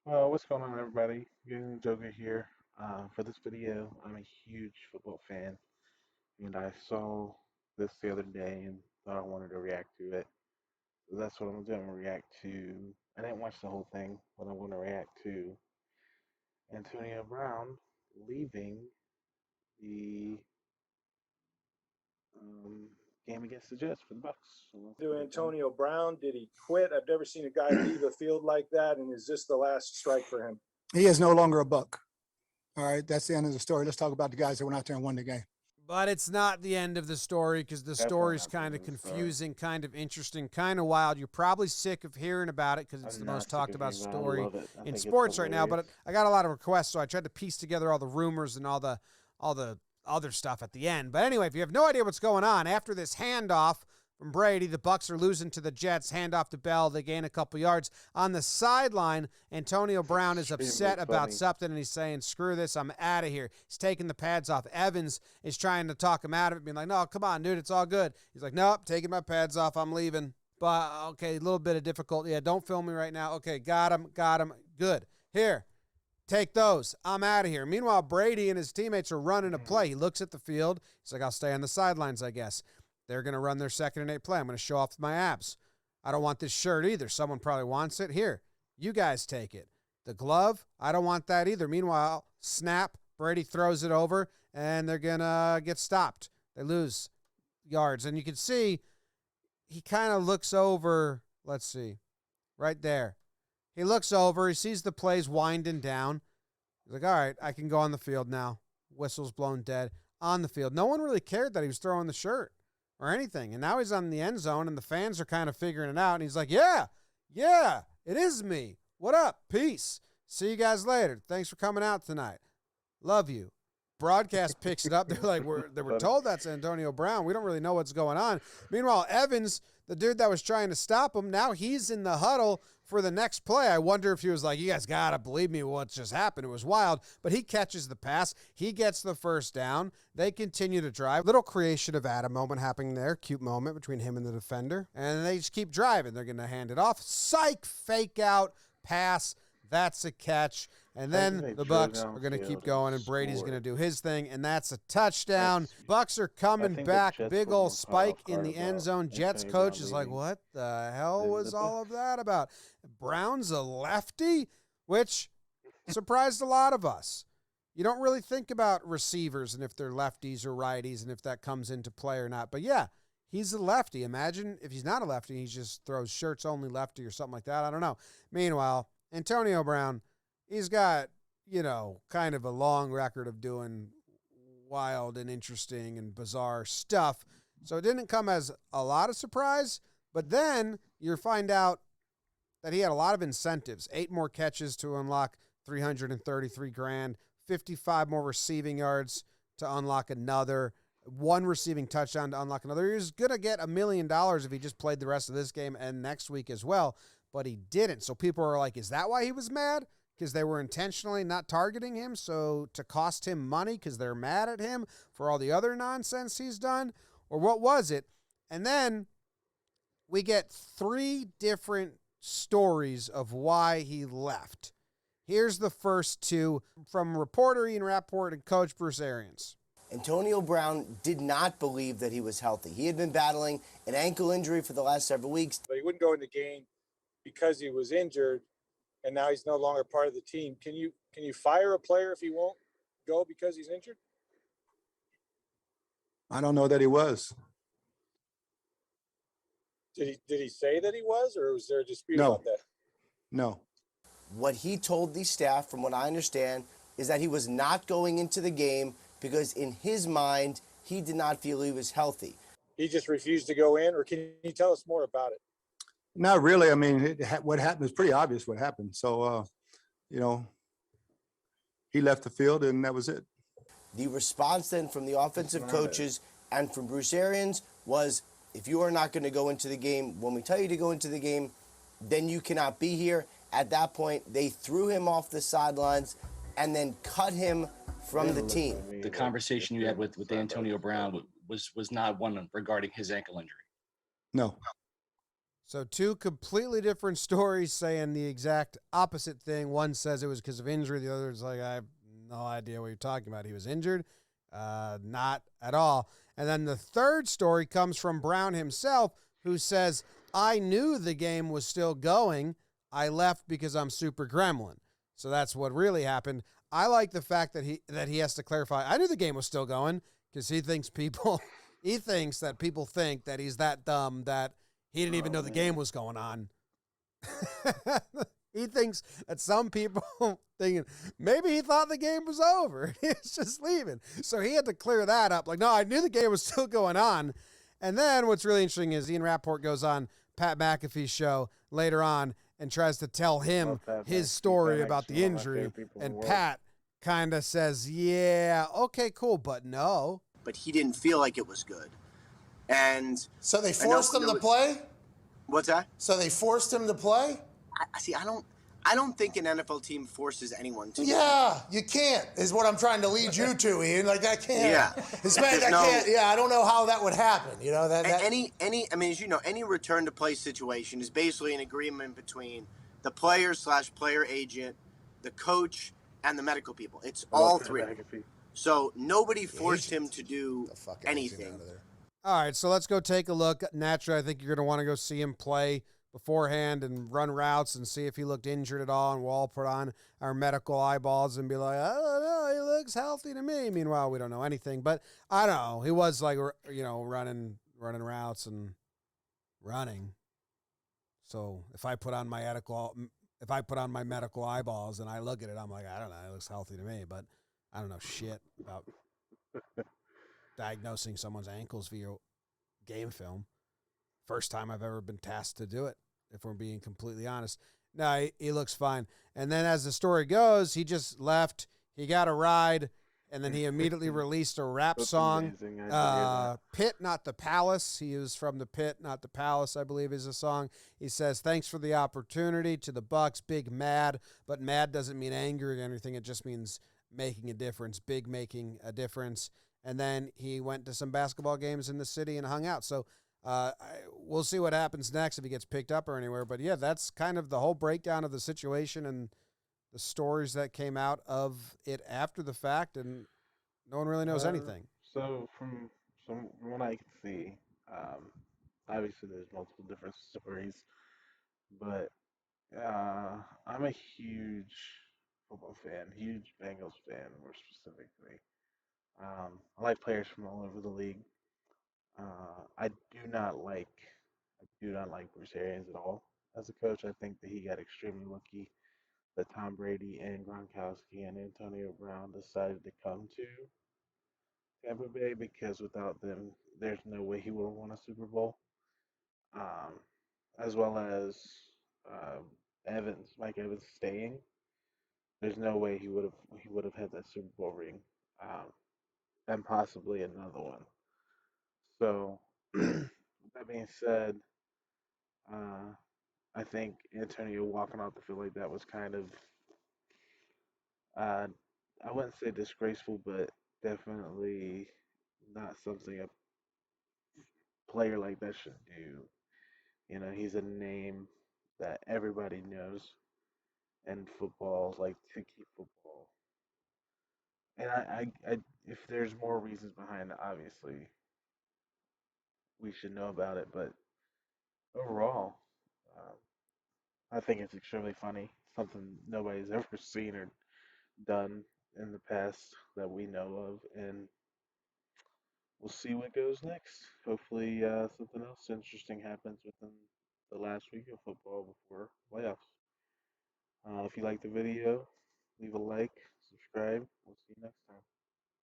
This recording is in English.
What's going on, everybody? Young Joker here. For this video, I'm a huge football fan, and I saw this the other day and thought I wanted to react to it. So that's what I'm gonna do. I'm gonna react to. I didn't watch the whole thing, but I'm gonna react to Antonio Brown leaving the um, game against the Jets for the Bucks. So let's To get it going. Antonio Brown? Did he quit? I've never seen a guy leave a field like that. And is this the last strike for him? He is no longer a Buck. All right, that's the end of the story. Let's talk about the guys that went out there and won the game. But it's not the end of the story because the Definitely story's not the kind end of of the story. confusing, kind of interesting, kind of wild. You're probably sick of hearing about it because it's I'm the not most sick talked of about hearing about it. I story love it. I in think it's sports right now. But hilarious. I got a lot of requests, so I tried to piece together all the rumors and all the other stuff at the end. But anyway, if you have no idea what's going on, after this handoff from Brady, the Bucks are losing to the Jets. Handoff to Bell. They gain a couple yards. On the sideline, Antonio Brown is upset about something, and he's saying, screw this, I'm out of here. He's taking the pads off. Evans is trying to talk him out of it, being like, no, come on, dude, it's all good. He's like, nope, taking my pads off, I'm leaving. But, okay, a little bit of difficulty. Yeah, don't film me right now. Okay, got him. Good. Here, take those. I'm out of here. Meanwhile, Brady and his teammates are running a play. He looks at the field. He's like, I'll stay on the sidelines, I guess. They're going to run their 2nd and 8 play. I'm going to show off my abs. I don't want this shirt either. Someone probably wants it. Here, you guys take it. The glove, I don't want that either. Meanwhile, snap, Brady throws it over, and they're going to get stopped. They lose yards. And you can see he kind of looks over. Let's see, right there. He looks over. He sees the plays winding down. He's like, all right, I can go on the field now. Whistle's blown dead. On the field. No one really cared that he was throwing the shirt or anything. And now he's on the end zone, and the fans are kind of figuring it out. And he's like, yeah, it is me. What up? Peace. See you guys later. Thanks for coming out tonight. Love you. Broadcast picks it up. They're like, they were told that's Antonio Brown. We don't really know what's going on. Meanwhile, Evans, the dude that was trying to stop him, now he's in the huddle for the next play. I wonder if he was like, you guys got to believe me what just happened. It was wild. But he catches the pass. He gets the first down. They continue to drive. Little creation of Adam moment happening there. Cute moment between him and the defender. And they just keep driving. They're going to hand it off. Psych, fake out, pass. That's a catch. And then the Bucks are going to keep going, and Brady's going to do his thing, and that's a touchdown. Bucks are coming back. Big old spike in the end zone. Jets coach is like, what the hell was all of that about? Brown's a lefty, which surprised a lot of us. You don't really think about receivers and if they're lefties or righties and if that comes into play or not. But yeah, he's a lefty. Imagine if he's not a lefty, he just throws shirts only lefty or something like that. I don't know. Meanwhile, Antonio Brown, he's got, kind of a long record of doing wild and interesting and bizarre stuff. So it didn't come as a lot of surprise, but then you find out that he had a lot of incentives. 8 more catches to unlock $333,000, 55 more receiving yards to unlock another, 1 receiving touchdown to unlock another. He was going to get $1 million if he just played the rest of this game and next week as well, but he didn't. So people are like, is that why he was mad? Because they were intentionally not targeting him, so to cost him money because they're mad at him for all the other nonsense he's done? Or what was it? And then we get 3 different stories of why he left. Here's the first 2 from reporter Ian Rappaport and coach Bruce Arians. Antonio Brown did not believe that he was healthy. He had been battling an ankle injury for the last several weeks. But he wouldn't go in the game because he was injured, and now he's no longer part of the team. Can you fire a player if he won't go because he's injured? I don't know that he was. Did he say that he was, or was there a dispute No. about that? No. What he told the staff, from what I understand, is that he was not going into the game because in his mind, he did not feel he was healthy. He just refused to go in, or can you tell us more about it? Not really. I mean, what happened is pretty obvious what happened. So, he left the field and that was it. The response then from the offensive coaches and from Bruce Arians was, if you are not going to go into the game, when we tell you to go into the game, then you cannot be here. At that point, they threw him off the sidelines and then cut him from the team. The conversation you had with Antonio Brown was not one regarding his ankle injury. No. So two completely different stories saying the exact opposite thing. One says it was because of injury. The other is like, I have no idea what you're talking about. He was injured. Not at all. And then the third story comes from Brown himself, who says, I knew the game was still going. I left because I'm super gremlin. So that's what really happened. I like the fact that he has to clarify. I knew the game was still going because he thinks that people think that he's that dumb that he didn't even know the game was going on. He thinks that some people thinking maybe he thought the game was over. He's just leaving. So he had to clear that up. Like, no, I knew the game was still going on. And then what's really interesting is Ian Rappaport goes on Pat McAfee's show later on and tries to tell him his story about the injury. And Pat kind of says, yeah, okay, cool, but no. But he didn't feel like it was good. And so they forced him to play? What's that? So they forced him to play? I don't think an NFL team forces anyone to. Yeah, you can't, is what I'm trying to lead you to, Ian. Like, that can't. Yeah. Can't. Yeah, I don't know how that would happen. You know, any, I mean, as you know, any return to play situation is basically an agreement between the player/player agent, the coach, and the medical people. It's all three. So nobody forced him to do anything. All right, so let's go take a look. Naturally, I think you're going to want to go see him play beforehand and run routes and see if he looked injured at all, and we'll all put on our medical eyeballs and be like, I don't know, he looks healthy to me. Meanwhile, we don't know anything, but I don't know. He was like, you know, running routes and running. So if I put on my medical eyeballs and I look at it, I'm like, I don't know, it looks healthy to me, but I don't know shit about diagnosing someone's ankles via game film. First time I've ever been tasked to do it, if we're being completely honest. No, he looks fine. And then as the story goes, he just left. He got a ride, and then he immediately released a rap song. Pit, Not the Palace. He was from the Pit, Not the Palace, I believe is the song. He says, thanks for the opportunity to the Bucks. Big mad, but mad doesn't mean angry or anything. It just means making a difference, big making a difference. And then he went to some basketball games in the city and hung out. So we'll see what happens next if he gets picked up or anywhere. But, yeah, that's kind of the whole breakdown of the situation and the stories that came out of it after the fact, and no one really knows anything. So from what I can see, obviously there's multiple different stories, but I'm a huge football fan, huge Bengals fan more specifically. I like players from all over the league. I do not like Bruce Arians at all as a coach. I think that he got extremely lucky that Tom Brady and Gronkowski and Antonio Brown decided to come to Tampa Bay, because without them, there's no way he would have won a Super Bowl. Um, as well as um, Mike Evans staying. There's no way he would have had that Super Bowl ring, um, and possibly another one. So, with that being said, uh, I think Antonio walking off the field like that was kind of, uh, I wouldn't say disgraceful, but definitely not something a player like that should do. You know, he's a name that everybody knows in football, like to keep football. And if there's more reasons behind it, obviously we should know about it. But overall, um, I think it's extremely funny. Something nobody's ever seen or done in the past that we know of, and we'll see what goes next. Hopefully, something else interesting happens within the last week of football before playoffs. If you like the video, leave a like, subscribe. We'll see you next time.